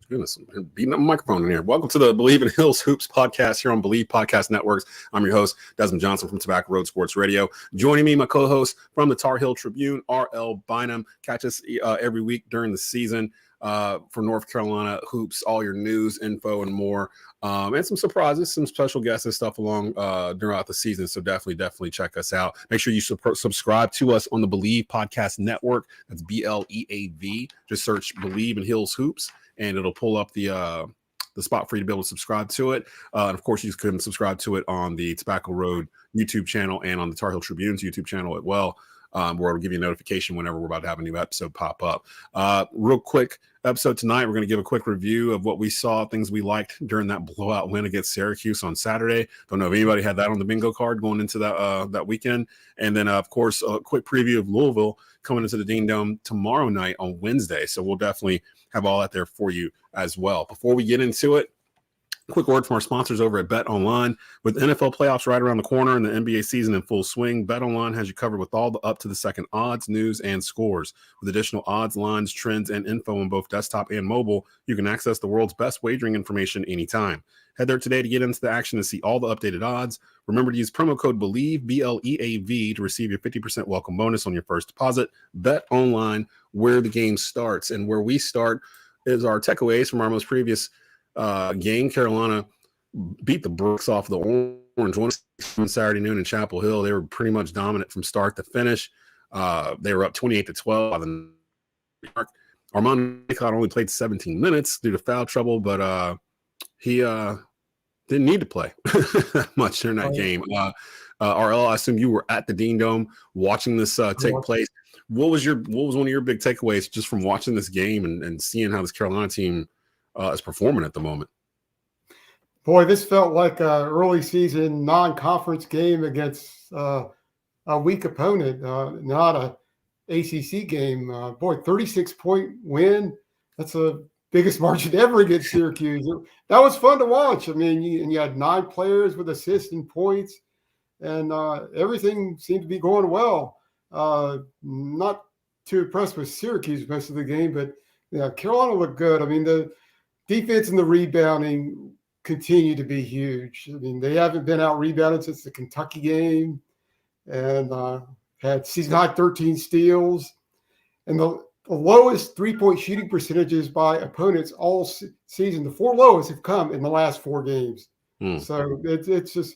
Goodness, I'm beating up a microphone in here. Welcome to the Bleav in Hills Hoops podcast here on Bleav Podcast Networks. I'm your host, Desmond Johnson from Tobacco Road Sports Radio. Joining me, my co-host from the Tar Heel Tribune, R.L. Bynum. Catch us every week during the season for North Carolina hoops, all your news, info, and more. And some surprises, some special guests and stuff along throughout the season. So definitely check us out. Make sure you subscribe to us on the Bleav Podcast Network. That's BLEAV. Just search Bleav in Hills Hoops, and it'll pull up the spot for you to be able to subscribe to it. And of course, you can subscribe to it on the Tobacco Road YouTube channel and on the Tar Heel Tribune's YouTube channel as well, where it'll give you a notification whenever we're about to have a new episode pop up. Real quick episode tonight, we're going to give a quick review of what we saw, things we liked during that blowout win against Syracuse on Saturday. Don't know if anybody had that on the bingo card going into that weekend. And then, of course, a quick preview of Louisville coming into the Dean Dome tomorrow night on Wednesday. So we'll definitely have all that there for you as well. Before we get into it, quick word from our sponsors over at Bet Online. With NFL playoffs right around the corner and the NBA season in full swing, Bet Online has you covered with all the up-to-the-second odds, news, and scores. With additional odds, lines, trends, and info on both desktop and mobile, you can access the world's best wagering information anytime. Head there today to get into the action and see all the updated odds. Remember to use promo code Bleav, BLEAV, to receive your 50% welcome bonus on your first deposit. Bet Online, where the game starts. And where we start is our takeaways from our most previous game. Carolina beat the bricks off the Orange on Saturday noon in Chapel Hill. They were pretty much dominant from start to finish. They were up 28-12 by the New York. Armando only played 17 minutes due to foul trouble, but he didn't need to play that much during that game. R.L., I assume you were at the Dean Dome watching this take place. What was one of your big takeaways just from watching this game and seeing how this Carolina team is performing at the moment? Boy, this felt like an early season non-conference game against a weak opponent, not a ACC game. 36-point win. That's the biggest margin ever against Syracuse. That was fun to watch. I mean, you had 9 players with assists and points, and everything seemed to be going well. Not too impressed with Syracuse most of the game, but yeah, Carolina looked good. I mean, the defense and the rebounding continue to be huge. I mean, they haven't been out rebounded since the Kentucky game, and had season high 13 steals, and the lowest 3-point shooting percentages by opponents all season. The 4 lowest have come in the last 4 games. So it's just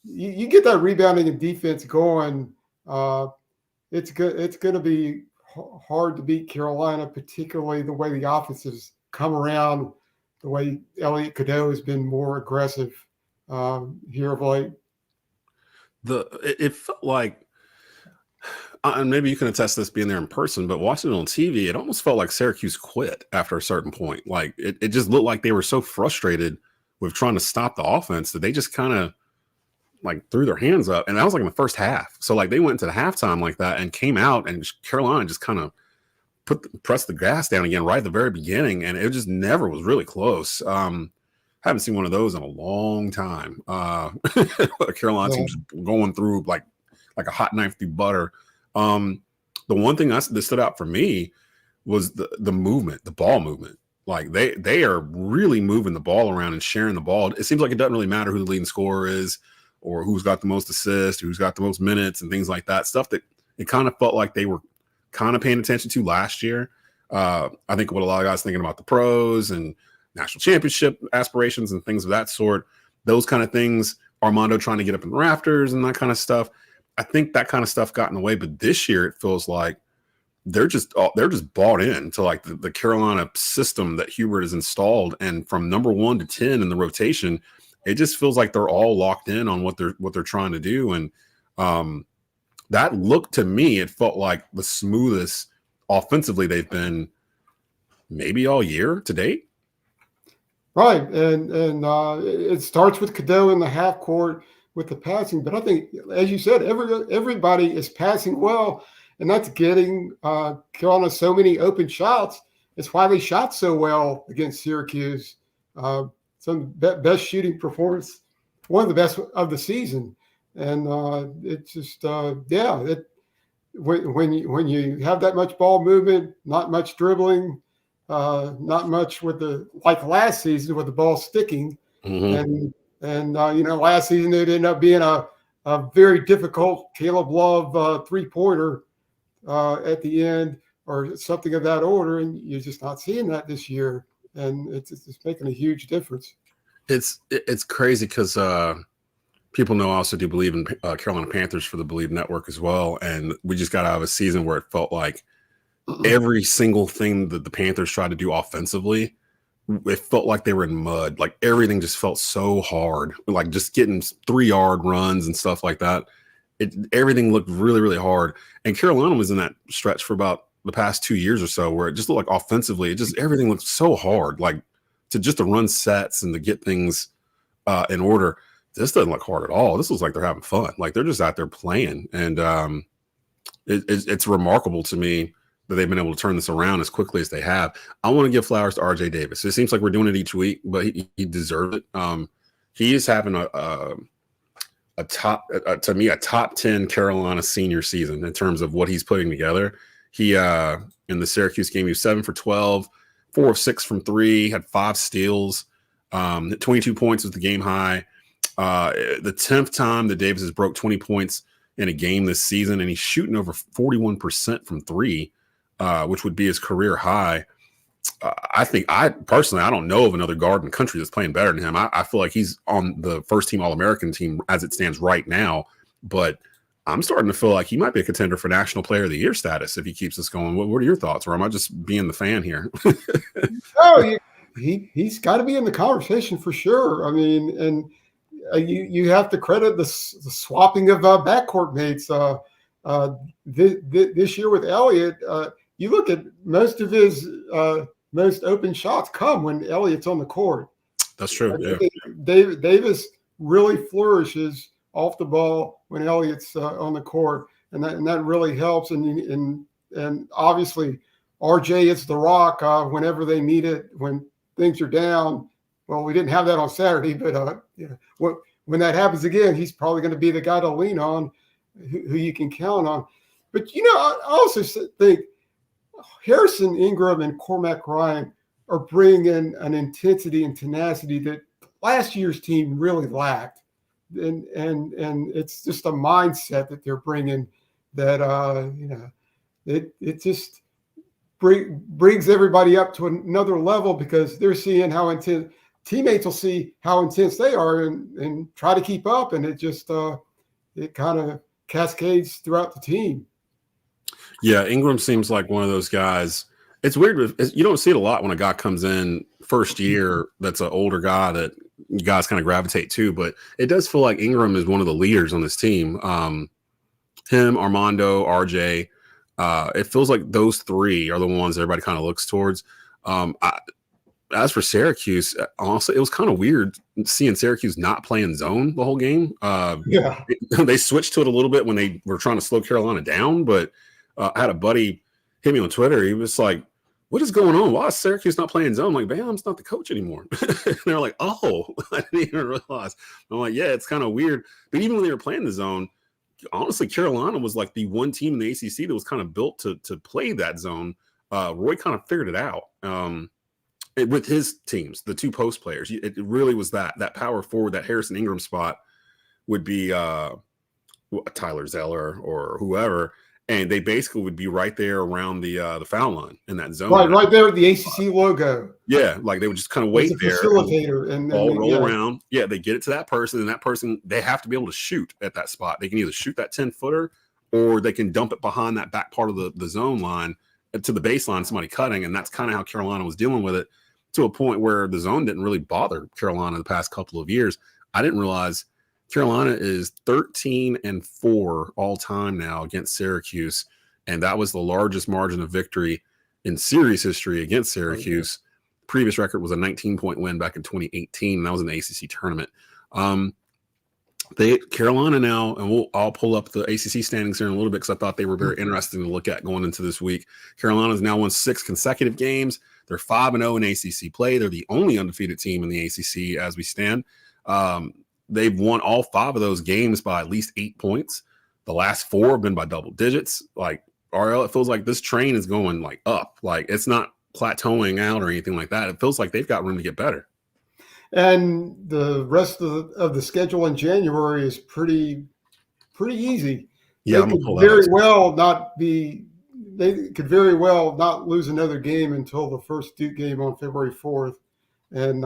you get that rebounding and defense going. It's good. It's going to be hard to beat Carolina, particularly the way the offense has come around, the way Elliot Cadeau has been more aggressive here of late. It felt like, and maybe you can attest to this being there in person, but watching it on TV, it almost felt like Syracuse quit after a certain point. Like it just looked like they were so frustrated with trying to stop the offense that they just kind of like threw their hands up. And that was like in the first half. So like they went to the halftime like that and came out, and Carolina just kind of pressed the gas down again right at the very beginning. And it just never was really close. Haven't seen one of those in a long time. Carolina team just going through like a hot knife through butter. The one thing that stood out for me was the movement, the ball movement. Like they are really moving the ball around and sharing the ball. It seems like it doesn't really matter who the leading scorer is or who's got the most assists, who's got the most minutes and things like that. Stuff that it kind of felt like they were kind of paying attention to last year. I think what a lot of guys thinking about the pros and national championship aspirations and things of that sort, those kind of things, Armando trying to get up in the rafters and that kind of stuff. I think that kind of stuff got in the way, but this year it feels like they're just bought in to like the Carolina system that Hubert has installed. And from number 1 to 10 in the rotation, it just feels like they're all locked in on what they're trying to do. And that looked to me, it felt like the smoothest offensively they've been maybe all year to date. Right. And it starts with Cadeau in the half court with the passing. But I think, as you said, everybody is passing well, and that's getting Carolina so many open shots. It's why they shot so well against Syracuse. Some best shooting performance, one of the best of the season. And it's just, when you have that much ball movement, not much dribbling, not much with like last season with the ball sticking. Mm-hmm. And last season it ended up being a very difficult Caleb Love 3-pointer at the end or something of that order, and you're just not seeing that this year, and it's making a huge difference. It's crazy because people know I also do Bleav in Carolina Panthers for the Bleav Network as well, and we just got out of a season where it felt like every single thing that the Panthers tried to do offensively, it felt like they were in mud. Like everything just felt so hard, like just getting 3-yard runs and stuff like that. Everything looked really, really hard. And Carolina was in that stretch for about the past 2 years or so where it just looked like offensively, everything looked so hard, like to run sets and to get things in order. This doesn't look hard at all. This looks like they're having fun. Like they're just out there playing. And it's remarkable to me that they've been able to turn this around as quickly as they have. I want to give flowers to RJ Davis. It seems like we're doing it each week, but he deserved it. He is having a top 10 Carolina senior season in terms of what he's putting together. He in the Syracuse game, he was 7 for 12, 4 of 6 from 3, had 5 steals, 22 points was the game high. The 10th time that Davis has broke 20 points in a game this season, and he's shooting over 41% from 3, which would be his career high. I don't know of another guard in the country that's playing better than him. I feel like he's on the first team All-American team as it stands right now, but I'm starting to feel like he might be a contender for National Player of the Year status if he keeps this going. What are your thoughts, or am I just being the fan here? Oh, he's got to be in the conversation for sure. I mean, and you have to credit the swapping of backcourt mates. This year with Elliott, you look at most of his most open shots come when Elliott's on the court. That's true. Yeah. Davis really flourishes off the ball when Elliott's on the court, and that really helps. And obviously, RJ is the rock whenever they need it when things are down. Well, we didn't have that on Saturday, but when that happens again, he's probably going to be the guy to lean on, who you can count on. But I also think Harrison Ingram and Cormac Ryan are bringing in an intensity and tenacity that last year's team really lacked, and it's just a mindset that they're bringing that it just brings everybody up to another level because they're seeing how intense. Teammates will see how intense they are and try to keep up, and it just it kind of cascades throughout the team. Yeah, Ingram seems like one of those guys. It's weird. You don't see it a lot when a guy comes in first year that's an older guy that you guys kind of gravitate to, but it does feel like Ingram is one of the leaders on this team. Him, Armando, RJ, it feels like those three are the ones everybody kind of looks towards. As for Syracuse, honestly, it was kind of weird seeing Syracuse not playing zone the whole game. They switched to it a little bit when they were trying to slow Carolina down, but I had a buddy hit me on Twitter. He was like, "What is going on? Why is Syracuse not playing zone?" I'm like, Bam's not the coach anymore. They're like, "Oh, I didn't even realize." I'm like, "Yeah, it's kind of weird." But even when they were playing the zone, honestly, Carolina was like the one team in the ACC that was kind of built to play that zone. Roy kind of figured it out. With his teams, the two post players, it really was that power forward, that Harrison Ingram spot would be Tyler Zeller or whoever, and they basically would be right there around the foul line in that zone. Right there with the ACC logo. Yeah, like they would just kind of wait there. Facilitator and roll around. Yeah, they get it to that person, and that person, they have to be able to shoot at that spot. They can either shoot that 10-footer or they can dump it behind that back part of the zone line to the baseline, somebody cutting, and that's kind of how Carolina was dealing with it, to a point where the zone didn't really bother Carolina the past couple of years. I didn't realize Carolina is 13-4 all time now against Syracuse, and that was the largest margin of victory in series history against Syracuse. Previous record was a 19-point win back in 2018, and that was in the ACC tournament. Carolina now, and I'll pull up the ACC standings here in a little bit because I thought they were very interesting to look at going into this week. Carolina's now won 6 consecutive games. They're 5-0 in ACC play. They're the only undefeated team in the ACC as we stand. They've won all 5 of those games by at least 8 points. The last 4 have been by double digits. Like, R.L., it feels like this train is going like up. Like, it's not plateauing out or anything like that. It feels like they've got room to get better. And the rest of the schedule in January is pretty easy. Yeah, They could very well not be. They could very well not lose another game until the first Duke game on February 4th. And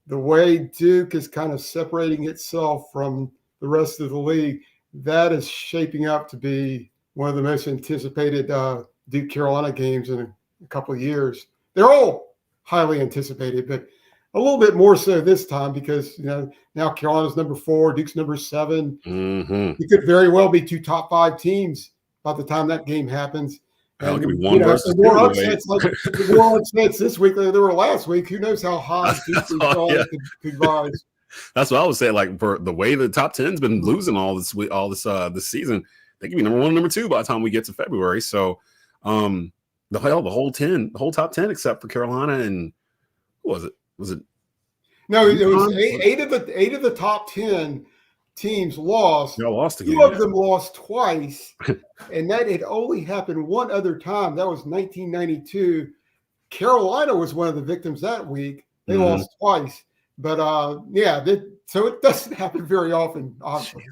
the way Duke is kind of separating itself from the rest of the league, that is shaping up to be one of the most anticipated Duke Carolina games in a couple of years. They're all highly anticipated, but a little bit more so this time because now Carolina's number 4, Duke's number 7. Mm-hmm. It could very well be 2 top 5 teams by the time that game happens. Hell, And, it could be one versus the more upsets, the more upsets this week than there were last week. Who knows how high Duke and Carolina could rise? That's what I would say. Like for the way the top 10's been losing this season, they could be number 1, number 2 by the time we get to February. So, the whole top 10 except for Carolina and who was it? Was it? No, it was eight of the top 10 teams lost. Y'all lost again. 2 of them lost twice, and that had only happened one other time. That was 1992. Carolina was one of the victims that week. They lost twice, but so it doesn't happen very often. Obviously.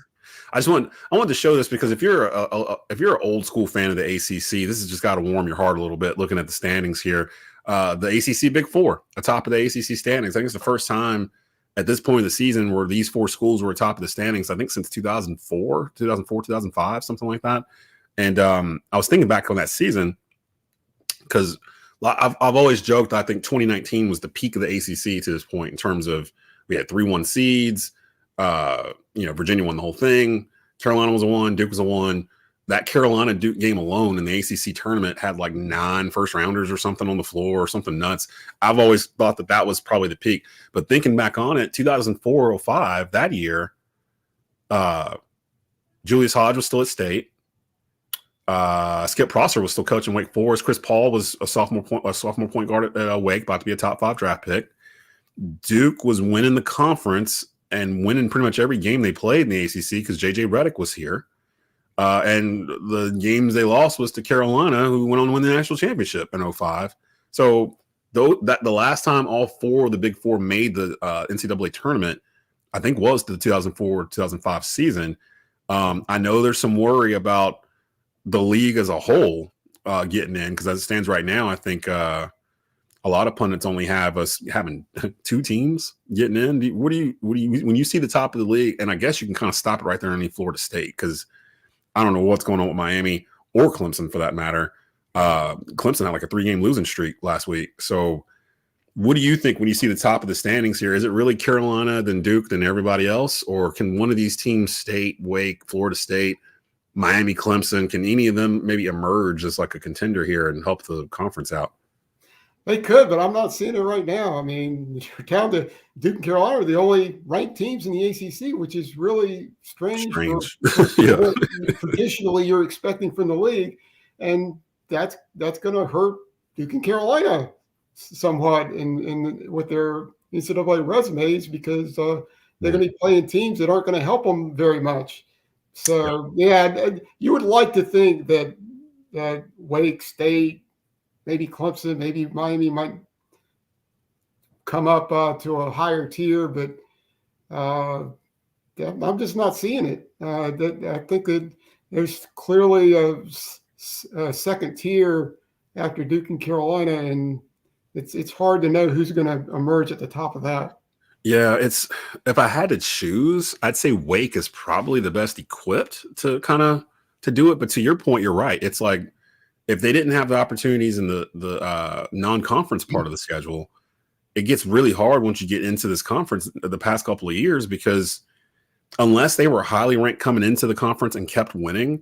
I want to show this because if you're an old school fan of the ACC, this has just got to warm your heart a little bit. Looking at the standings here, the ACC Big Four atop of the ACC standings. I think it's the first time at this point of the season where these 4 schools were atop of the standings. I think since 2004, 2005, something like that. And I was thinking back on that season because I've always joked. I think 2019 was the peak of the ACC to this point in terms of we had 3-1 seeds. Virginia won the whole thing. Carolina was a 1, Duke was a 1. That Carolina Duke game alone in the ACC tournament had like 9 first rounders or something on the floor or something nuts. I've always thought that was probably the peak. But thinking back on it, 2004-05, that year, Julius Hodge was still at State. Skip Prosser was still coaching Wake Forest. Chris Paul was a sophomore point guard at Wake, about to be a top 5 draft pick. Duke was winning the conference and winning pretty much every game they played in the ACC because J.J. Redick was here. And the games they lost was to Carolina, who went on to win the national championship in 2005. So the last time all 4 of the Big Four made the NCAA tournament, I think was the 2004-2005 season. I know there's some worry about the league as a whole getting in because as it stands right now, I think a lot of pundits only have us having 2 teams getting in. What do you when you see the top of the league? And I guess you can kind of stop it right there underneath Florida State because I don't know what's going on with Miami or Clemson for that matter. Clemson had like a 3-game losing streak last week. So what do you think when you see the top of the standings here? Is it really Carolina, then Duke, then everybody else? Or can one of these teams, State, Wake, Florida State, Miami, Clemson, can any of them maybe emerge as like a contender here and help the conference out? They could, but I'm not seeing it right now. I mean, you're down to Duke and Carolina are the only ranked teams in the ACC, which is really strange. For what traditionally you're expecting from the league, and that's going to hurt Duke and Carolina somewhat in with their NCAA resumes because they're going to be playing teams that aren't going to help them very much. So you would like to think that Wake State, maybe Clemson, maybe Miami might come up to a higher tier, but I'm just not seeing it. I think that there's clearly a second tier after Duke and Carolina, and it's hard to know who's going to emerge at the top of that. Yeah, if I had to choose, I'd say Wake is probably the best equipped to do it. But to your point, you're right. It's like if they didn't have the opportunities in the non-conference part of the schedule, it gets really hard once you get into this conference the past couple of years because unless they were highly ranked coming into the conference and kept winning,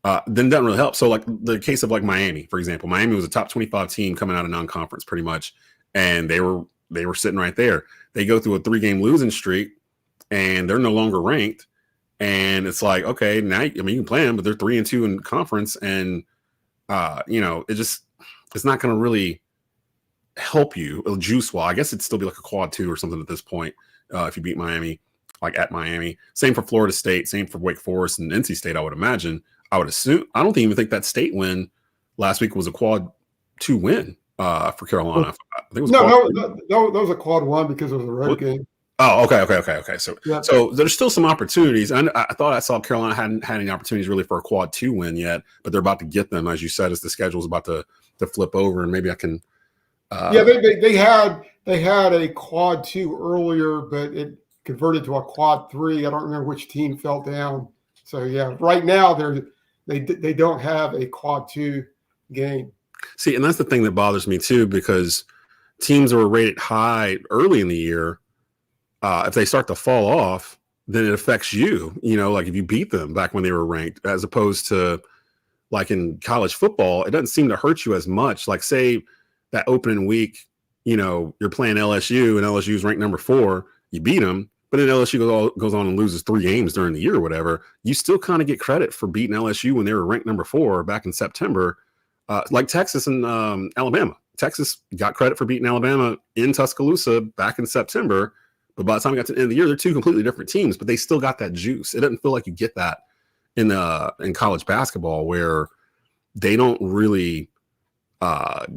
then it doesn't really help. So like the case of like Miami, for example, Miami was a top 25 team coming out of non-conference pretty much, and they were sitting right there. They go through a 3-game losing streak, and they're no longer ranked. And it's like, okay, now you can play them, but they're 3-2 in conference, and it's not going to really help you juice wise. I guess it'd still be like a quad 2 or something at this point if you beat Miami, like at Miami. Same for Florida State, same for Wake Forest and NC State. I would imagine. I would assume. I don't even think that State win last week was a quad 2 win. for Carolina. I think it was No, quad that was a quad one because it was a road game. Oh, okay. Yeah. So there's still some opportunities. I thought I saw Carolina hadn't had any opportunities really for a quad 2 win yet, but they're about to get them, as you said, as the schedule's about to flip over, and maybe I can. They had a quad 2 earlier, but it converted to a quad 3. I don't remember which team fell down. So yeah, right now they don't have a quad 2 game. See, and that's the thing that bothers me too, because teams that were rated high early in the year, if they start to fall off, then it affects you. Like if you beat them back when they were ranked, as opposed to like in college football, it doesn't seem to hurt you as much. Like say that opening week, you're playing LSU and LSU's ranked number 4, you beat them, but then LSU goes on and loses 3 games during the year or whatever. You still kind of get credit for beating LSU when they were ranked number 4 back in September, like Texas and Alabama. Texas got credit for beating Alabama in Tuscaloosa back in September. But by the time we got to the end of the year, they're 2 completely different teams, but they still got that juice. It doesn't feel like you get that in college basketball, where they don't really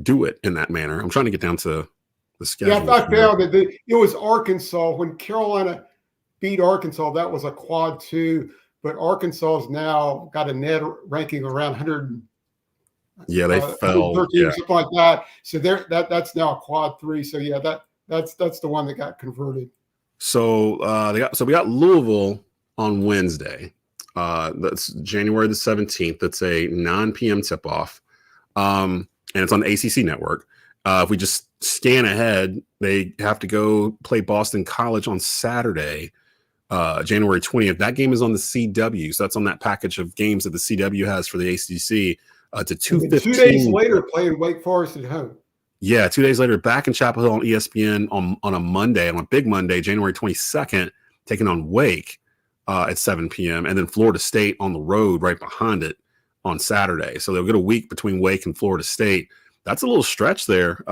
do it in that manner. I'm trying to get down to the schedule. Yeah, I found that it was Arkansas. When Carolina beat Arkansas, that was a quad 2, but Arkansas has now got a net ranking around 100. Yeah, they fell. 13, something like that. So that's now a quad 3. So yeah, that's the one that got converted. So we got Louisville on Wednesday. That's January the 17th. That's a 9 p.m. tip off, and it's on the ACC network. If we just scan ahead, they have to go play Boston College on Saturday, January 20th. That game is on the CW, so that's on that package of games that the CW has for the ACC. It's a 2:15. 2 days later, playing Wake Forest at home. Yeah, 2 days later, back in Chapel Hill on ESPN on a Monday, on a big Monday, January 22nd, taking on Wake at 7 p.m. And then Florida State on the road right behind it on Saturday. So they'll get a week between Wake and Florida State. That's a little stretch there.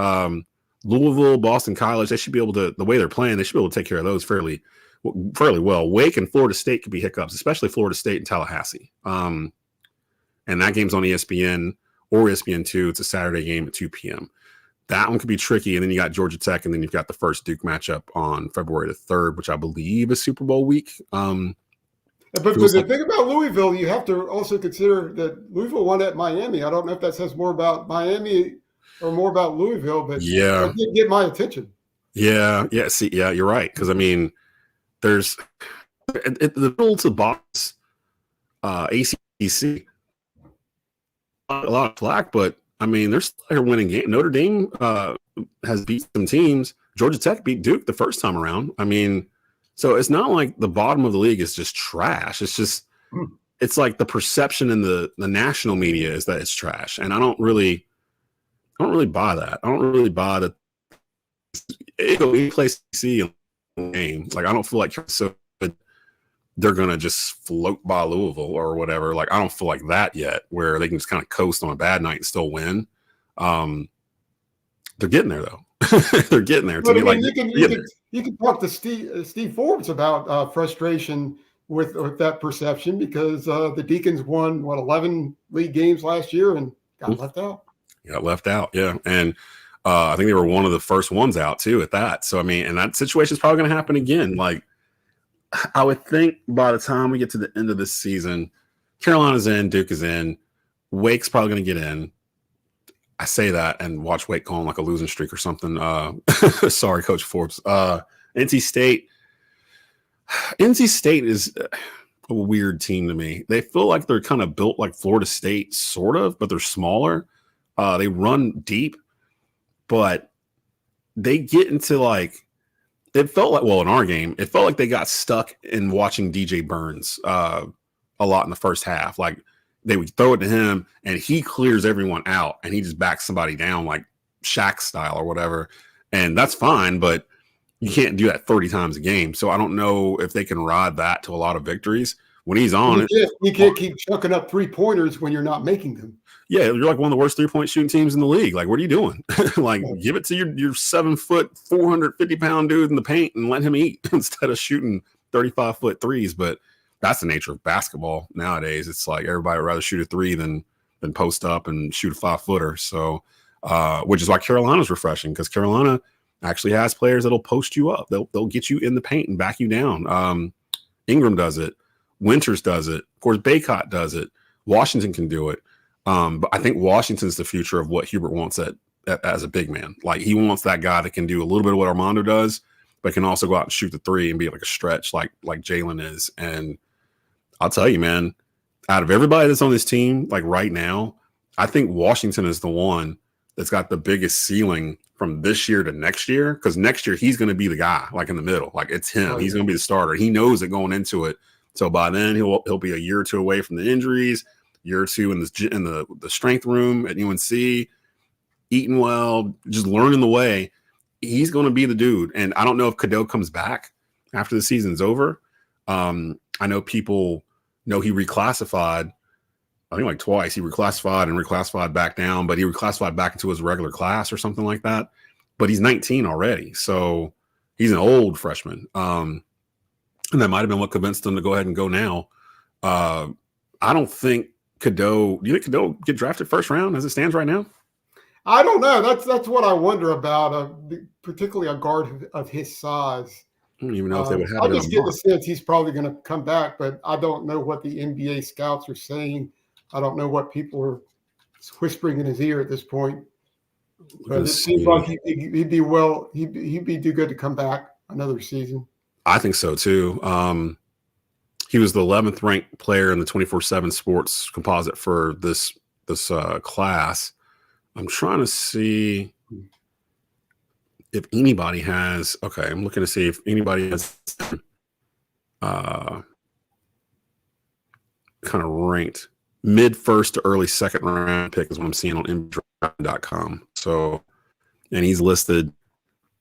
Louisville, Boston College, they should be able to, the way they're playing, they should be able to take care of those fairly well. Wake and Florida State could be hiccups, especially Florida State and Tallahassee. And that game's on ESPN or ESPN2. It's a Saturday game at 2 p.m. That one could be tricky. And then you got Georgia Tech, and then you've got the first Duke matchup on February the 3rd, which I Bleav is Super Bowl week. But the thing about Louisville, you have to also consider that Louisville won at Miami. I don't know if that says more about Miami or more about Louisville, but yeah, it did get my attention. Yeah. See, yeah, you're right. Because I mean, there's the middle to box ACC a lot of flack, but I mean, they're still a winning game. Notre Dame has beat some teams. Georgia Tech beat Duke the first time around. I mean, so it's not like the bottom of the league is just trash. It's just, it's like the perception in the national media is that it's trash. And I don't really buy that. I don't really buy that. Any place you see a game, like I don't feel like so they're gonna just float by Louisville or whatever. Like I don't feel like that yet, where they can just kind of coast on a bad night and still win. They're getting there though. They're getting there. But I mean, you can talk to Steve Forbes about frustration with that perception, because the Deacons won 11 league games last year and got left out. Got left out, yeah. And I think they were one of the first ones out too at that. So I mean, and that situation is probably going to happen again. Like I would think by the time we get to the end of this season, Carolina's in, Duke is in, Wake's probably going to get in. I say that and watch Wake go on like a losing streak or something. Sorry, Coach Forbes. NC State is a weird team to me. They feel like they're kind of built like Florida State, sort of, but they're smaller. They run deep, but they get into like, it felt like, well, in our game, it felt like they got stuck in watching DJ Burns a lot in the first half. Like they would throw it to him and he clears everyone out and he just backs somebody down like Shaq style or whatever. And that's fine, but you can't do that 30 times a game. So I don't know if they can ride that to a lot of victories. When he's on, you can't keep chucking up 3-pointers when you're not making them. Yeah, you're like one of the worst 3-point shooting teams in the league. Like, what are you doing? Like, give it to your 7 foot, 450 pound dude in the paint and let him eat instead of shooting 35-foot threes. But that's the nature of basketball nowadays. It's like everybody would rather shoot a 3 than post up and shoot a 5-footer. So which is why Carolina's refreshing, because Carolina actually has players that'll post you up. They'll get you in the paint and back you down. Ingram does it. Winters does it. Of course, Baycott does it. Washington can do it. But I think Washington's the future of what Hubert wants as a big man. Like, he wants that guy that can do a little bit of what Armando does, but can also go out and shoot the three and be like a stretch like Jalen is. And I'll tell you, man, out of everybody that's on this team, like right now, I think Washington is the one that's got the biggest ceiling from this year to next year, because next year he's going to be the guy, like in the middle. Like, it's him. He's going to be the starter. He knows it going into it. So by then he'll be a year or two away from the injuries, year or two in the strength room at UNC, eating well, just learning the way. He's going to be the dude. And I don't know if Cadeau comes back after the season's over. I know people know he reclassified, I think like twice. He reclassified back down, but he reclassified back into his regular class or something like that. But he's 19 already. So he's an old freshman. And that might have been what convinced him to go ahead and go now. I don't think Cadeau, do you think Cadeau get drafted first round as it stands right now? I don't know. That's what I wonder about, particularly a guard of his size. I don't even know if they would have I it. just get the sense he's probably going to come back, but I don't know what the NBA scouts are saying. I don't know what people are whispering in his ear at this point. But it seems like he'd be do good to come back another season. I think so too. He was the 11th ranked player in the 24/7 Sports composite for this class. I'm trying to see if anybody has. Okay, I'm looking to see if anybody has kind of ranked mid first to early second round pick is what I'm seeing on NBA.com. So, and he's listed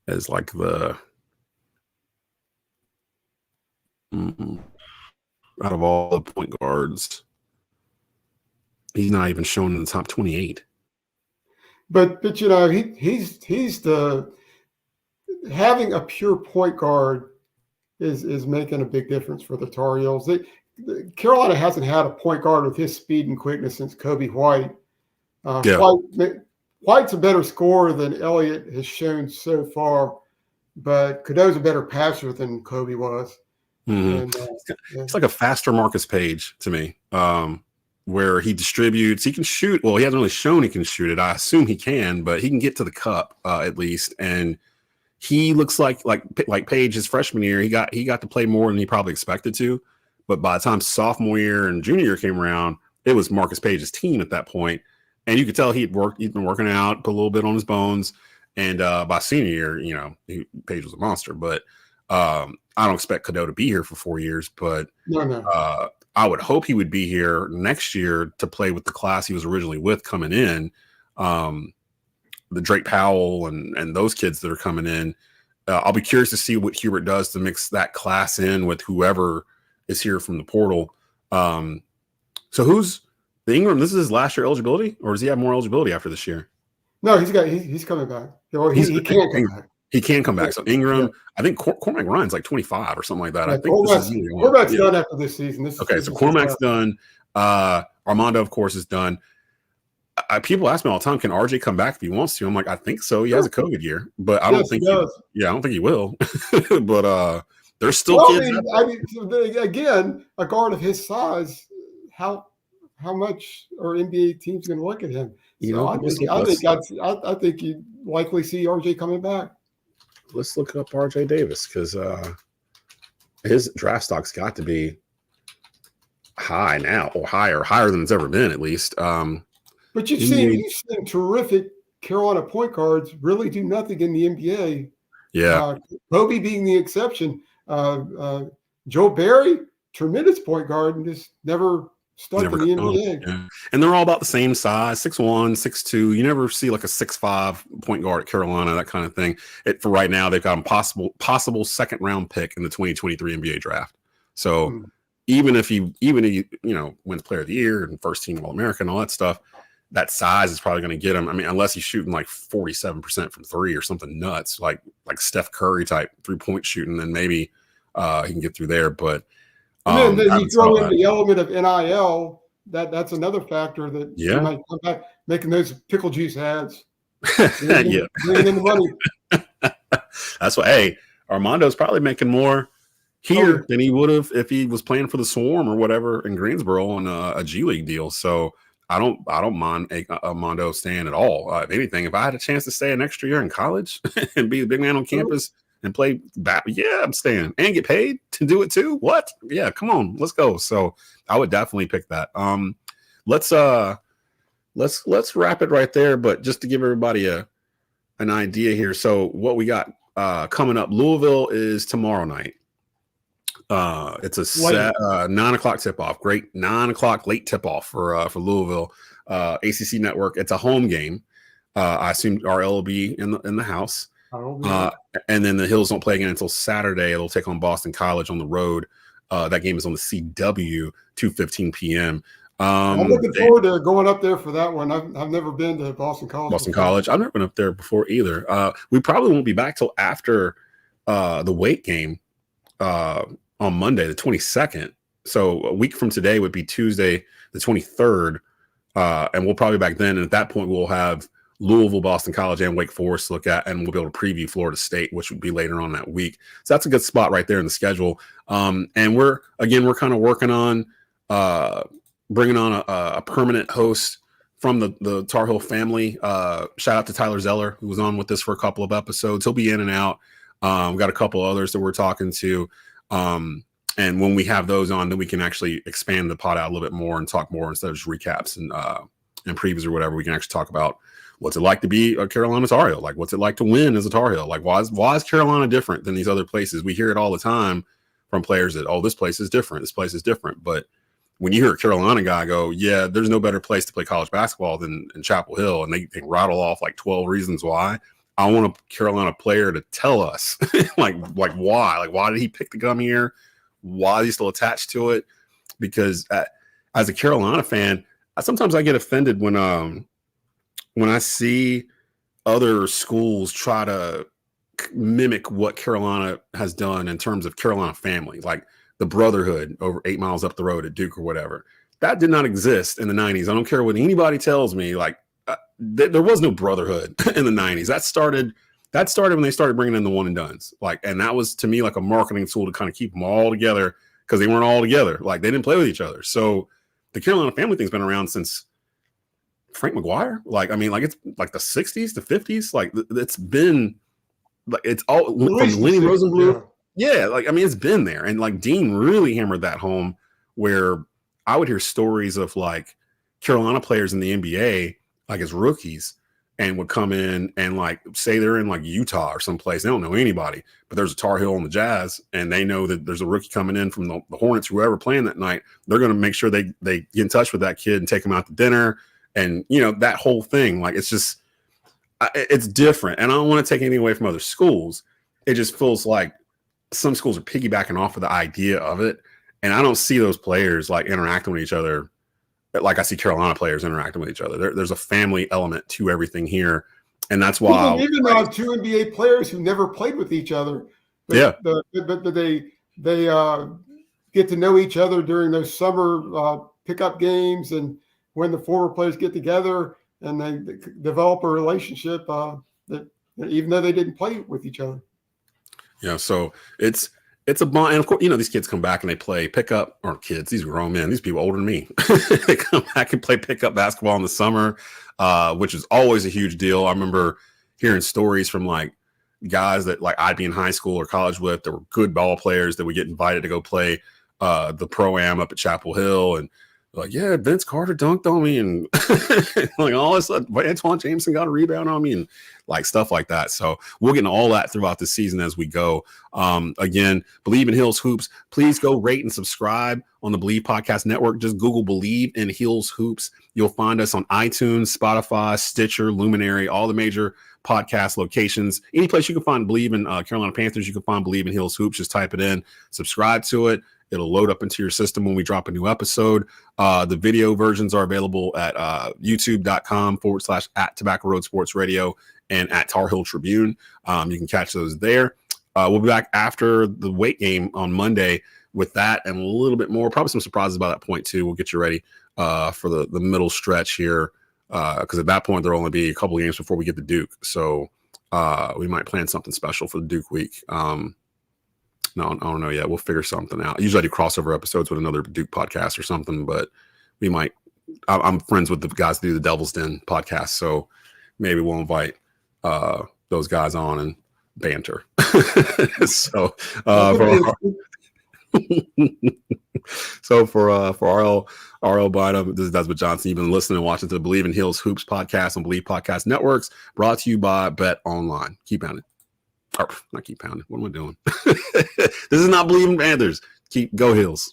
as like the out of all the point guards, he's not even shown in the top 28. But you know, he's the having a pure point guard is making a big difference for the Tar Heels. Carolina hasn't had a point guard with his speed and quickness since Kobe White. White's a better scorer than Elliott has shown so far, but Cadeau's a better passer than Kobe was. Mm-hmm. And, it's like a faster Marcus Page to me, where he distributes. He can shoot. Well, he hasn't really shown he can shoot it. I assume he can, but he can get to the cup at least. And he looks like Page his freshman year. He got to play more than he probably expected to. But by the time sophomore year and junior year came around, it was Marcus Page's team at that point. And you could tell he'd been working out, put a little bit on his bones. And by senior year, you know, Page was a monster. But I don't expect Cadeau to be here for 4 years. But no. I would hope he would be here next year to play with the class he was originally with coming in. The Drake Powell and those kids that are coming in. I'll be curious to see what Hubert does to mix that class in with whoever is here from the portal. So who's the Ingram? This is his last year eligibility, or does he have more eligibility after this year? No, he's coming back. He can come back. He can come back. So Ingram, I think Cormac Ryan's like 25 or something like that. Yeah, I think Cormac's done after this season. So Cormac's done. Armando, of course, is done. People ask me all the time, can RJ come back if he wants to? I'm like, I think so. He has a COVID year, but I don't think I don't think he will. But there's still kids. Again, a guard of his size, how much are NBA teams going to look at him? So I think you likely see RJ coming back. Let's look up RJ Davis, because his draft stock's got to be high now, or higher than it's ever been, at least. But you've seen terrific Carolina point guards really do nothing in the NBA. Yeah, Kobe being the exception. Joe Barry, tremendous point guard, and just never stuck in the NBA. Yeah. And they're all about the same size, 6'1", 6'2". You never see like a 6'5" point guard at Carolina, that kind of thing. For right now, they've got a possible second round pick in the 2023 NBA draft. So even if he wins Player of the Year and first team All-American and all that stuff, that size is probably going to get him. I mean, unless he's shooting like 47% from three or something nuts, like Steph Curry type 3-point shooting, then maybe he can get through there. But and then you throw in the element of NIL. That's another factor that you might come back making those pickle juice ads. Yeah. Bringing in the money. That's why, hey, Armando's probably making more here than he would have if he was playing for the Swarm or whatever in Greensboro on a G League deal. So I don't mind Armando staying at all. If anything, if I had a chance to stay an extra year in college and be the big man on campus and play back, yeah, I'm staying and get paid to do it too. What? Yeah, come on, let's go. So I would definitely pick that. Let's wrap it right there. But just to give everybody an idea here. So what we got coming up, Louisville is tomorrow night. It's a set 9 o'clock tip off. Great 9 o'clock late tip off for Louisville. ACC Network. It's a home game. I assume R.L. will be in the house. And then the Hills don't play again until Saturday. They'll take on Boston College on the road. That game is on the CW, 2:15 p.m. I'm looking forward to going up there for that one. I've never been to Boston College. I've never been up there before either. We probably won't be back till after the Wake game on Monday, the 22nd. So a week from today would be Tuesday, the 23rd. And we'll probably be back then. And at that point, we'll have Louisville, Boston College, and Wake Forest to look at, and we'll be able to preview Florida State, which would be later on that week. So that's a good spot right there in the schedule. And we're kind of working on bringing on a permanent host from the Tar Heel family. Shout out to Tyler Zeller, who was on with us for a couple of episodes. He'll be in and out. We've got a couple others that we're talking to. And when we have those on, then we can actually expand the pod out a little bit more and talk more instead of just recaps and previews or whatever. We can actually talk about what's it like to be a Carolina Tar Heel? Like, what's it like to win as a Tar Heel? Like, why is Carolina different than these other places? We hear it all the time from players that, this place is different. This place is different. But when you hear a Carolina guy go, yeah, there's no better place to play college basketball than in Chapel Hill, and they rattle off like 12 reasons why. I want a Carolina player to tell us, like why? Like, why did he pick to come here? Why is he still attached to it? Because as a Carolina fan, sometimes I get offended when I see other schools try to mimic what Carolina has done in terms of Carolina family, like the brotherhood over 8 miles up the road at Duke or whatever. That did not exist in the 90s. I don't care what anybody tells me. Like there was no brotherhood in the 90s. That started when they started bringing in the one and dones. Like, and that was to me like a marketing tool to kind of keep them all together because they weren't all together. Like they didn't play with each other. So the Carolina family thing's been around since Frank McGuire. Like, I mean, like it's like the 60s, the 50s. Like it's been like it's all from Lenny Rosenbluth. Yeah, like I mean, it's been there. And like Dean really hammered that home where I would hear stories of like Carolina players in the NBA, like as rookies, and would come in and like say they're in like Utah or someplace. They don't know anybody, but there's a Tar Heel on the Jazz, and they know that there's a rookie coming in from the Hornets, whoever playing that night. They're going to make sure they get in touch with that kid and take him out to dinner. And, you know, that whole thing, like, it's just, it's different. And I don't want to take anything away from other schools. It just feels like some schools are piggybacking off of the idea of it. And I don't see those players like interacting with each other like I see Carolina players interacting with each other. There's a family element to everything here. And that's why even two NBA players who never played with each other. But they get to know each other during those summer pickup games, and when the former players get together and they develop a relationship that even though they didn't play with each other. Yeah, so it's a bond. And of course, you know, these kids come back and they play pickup, or kids, these grown men, these people older than me, they come back and play pickup basketball in the summer, which is always a huge deal. I remember hearing stories from like guys that like I'd be in high school or college with that were good ball players that would get invited to go play the Pro-Am up at Chapel Hill, and like, yeah, Vince Carter dunked on me, and like all this stuff. Antoine Jameson got a rebound on me, and like stuff like that. So we'll get into all that throughout the season as we go. Again, Bleav in Heels Hoops. Please go rate and subscribe on the Bleav Podcast Network. Just Google Bleav in Heels Hoops. You'll find us on iTunes, Spotify, Stitcher, Luminary, all the major podcast locations. Any place you can find Bleav in Carolina Panthers, you can find Bleav in Heels Hoops. Just type it in, subscribe to it. It'll load up into your system when we drop a new episode. The video versions are available at youtube.com/@Tobacco Road Sports Radio and at Tar Heel Tribune. You can catch those there. We'll be back after the Wake game on Monday with that and a little bit more. Probably some surprises by that point, too. We'll get you ready for the middle stretch here because at that point there'll only be a couple of games before we get to Duke. So we might plan something special for the Duke week. No, I don't know yet. We'll figure something out. Usually I do crossover episodes with another Duke podcast or something, but we might. I'm friends with the guys who do the Devil's Den podcast, so maybe we'll invite those guys on and banter. So for R.L. Bynum, this is Desmond Johnson. You've been listening and watching to the Bleav in Hills Hoops podcast on Bleav Podcast Networks, brought to you by Bet Online. Keep pounding. Or, not keep pounding. What am I doing? This is not Bleav in Panthers. Go Hills.